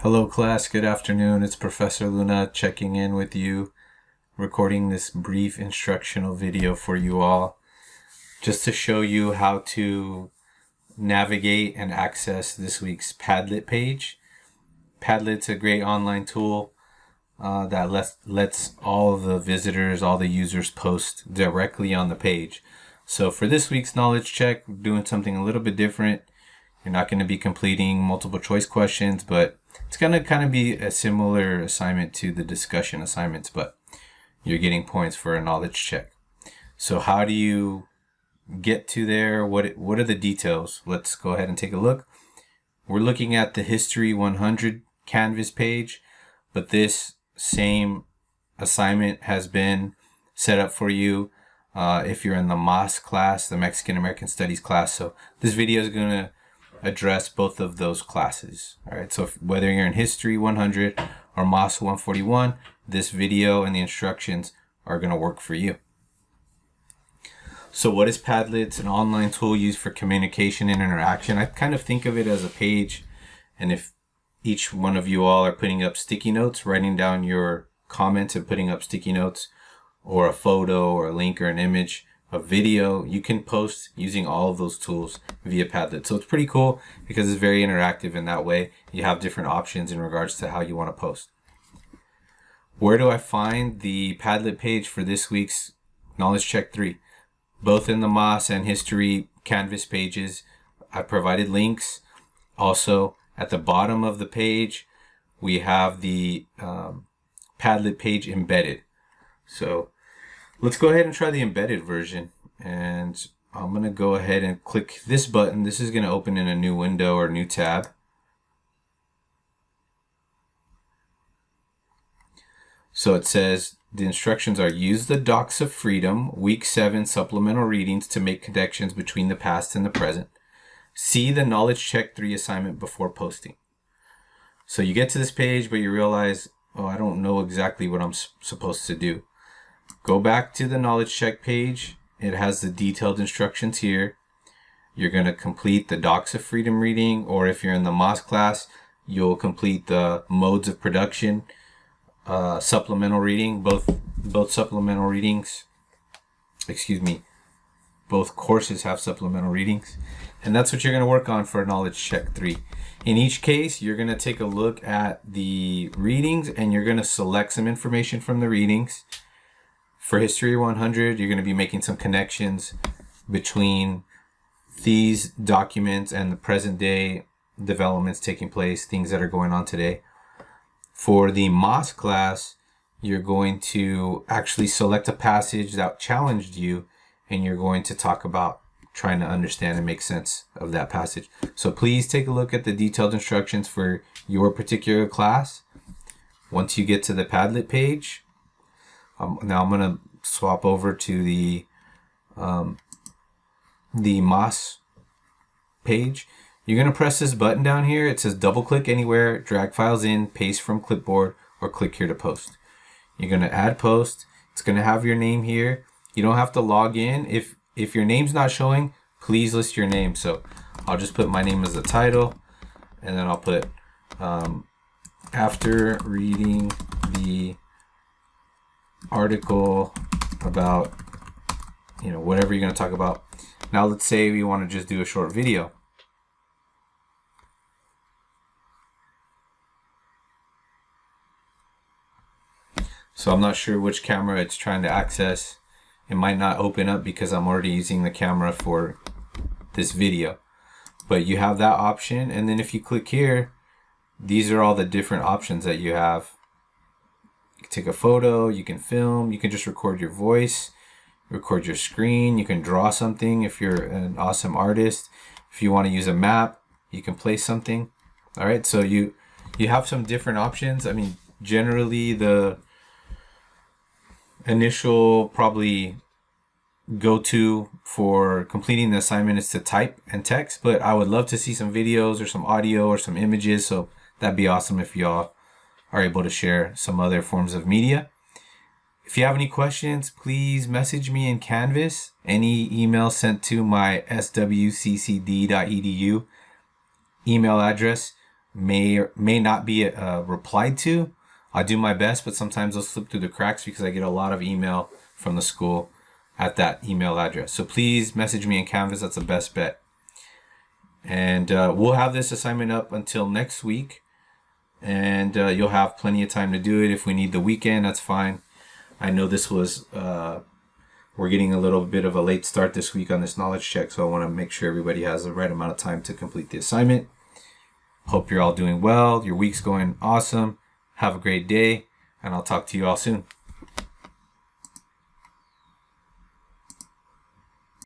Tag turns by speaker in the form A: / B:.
A: Hello class, good afternoon. It's Professor Luna checking in with you, recording this brief instructional video for you all, just to show you how to navigate and access this week's Padlet page. Padlet's a great online tool that lets all the visitors, all the users post directly on the page. So for this week's knowledge check, we're doing something a little bit different. You're not going to be completing multiple choice questions, but it's going to kind of be a similar assignment to the discussion assignments, but you're getting points for a knowledge check. So how do you get to there? What are the details? Let's go ahead and take a look. We're looking at the History 100 Canvas page, but this same assignment has been set up for you if you're in the MAS class, the Mexican American Studies class. So this video is going to address both of those classes. All right, so whether you're in History 100 or MAS 141, this video and the instructions are going to work for you. So what is Padlet? It's an online tool used for communication and interaction. I kind of think of it as a page, and if each one of you all are putting up sticky notes, writing down your comments and putting up sticky notes, or a photo or a link or an image, a video, you can post using all of those tools via Padlet. So it's pretty cool because it's very interactive in that way. You have different options in regards to how you want to post. Where do I find the Padlet page for this week's Knowledge Check 3? Both in the MAS and History Canvas pages, I provided links. Also, at the bottom of the page, we have the Padlet page embedded. So let's go ahead and try the embedded version, and I'm going to go ahead and click this button. This is going to open in a new window or new tab. So it says the instructions are: use the Docs of Freedom Week 7 supplemental readings to make connections between the past and the present. See the Knowledge Check 3 assignment before posting. So you get to this page, but you realize, oh, I don't know exactly what I'm supposed to do. Go back to the Knowledge Check page. It has the detailed instructions here. You're going to complete the Docs of Freedom reading, or if you're in the MAS class, you'll complete the Modes of Production supplemental reading. Both supplemental readings, both courses have supplemental readings, and that's what you're going to work on for Knowledge Check 3. In each case, you're going to take a look at the readings and you're going to select some information from the readings. For History 100, you're going to be making some connections between these documents and the present day developments taking place, things that are going on today. For the MAS class, you're going to actually select a passage that challenged you, and you're going to talk about trying to understand and make sense of that passage. So please take a look at the detailed instructions for your particular class. Once you get to the Padlet page, now I'm going to swap over to the MAS page. You're going to press this button down here. It says double click anywhere, drag files in, paste from clipboard, or click here to post. You're going to add post. It's going to have your name here. You don't have to log in. If your name's not showing, please list your name. So I'll just put my name as the title, and then I'll put after reading the article about, whatever you're going to talk about. Now let's say we want to just do a short video. So I'm not sure which camera it's trying to access. It might not open up because I'm already using the camera for this video. But you have that option, and then if you click here, these are all the different options that you have. You can take a photo, you can film, you can just record your voice, record your screen, you can draw something if you're an awesome artist. If you want to use a map, you can place something. All right, so you have some different options. I mean, generally the initial probably go-to for completing the assignment is to type and text, but I would love to see some videos or some audio or some images, so that'd be awesome if y'all are able to share some other forms of media. If you have any questions, please message me in Canvas. Any email sent to my swccd.edu email address may or may not be replied to. I do my best, but sometimes they'll slip through the cracks because I get a lot of email from the school at that email address. So please message me in Canvas. That's the best bet. And we'll have this assignment up until next week. And you'll have plenty of time to do it. If we need the weekend, that's fine. I know this was, we're getting a little bit of a late start this week on this knowledge check. So I want to make sure everybody has the right amount of time to complete the assignment. Hope you're all doing well. Your week's going awesome. Have a great day. And I'll talk to you all soon.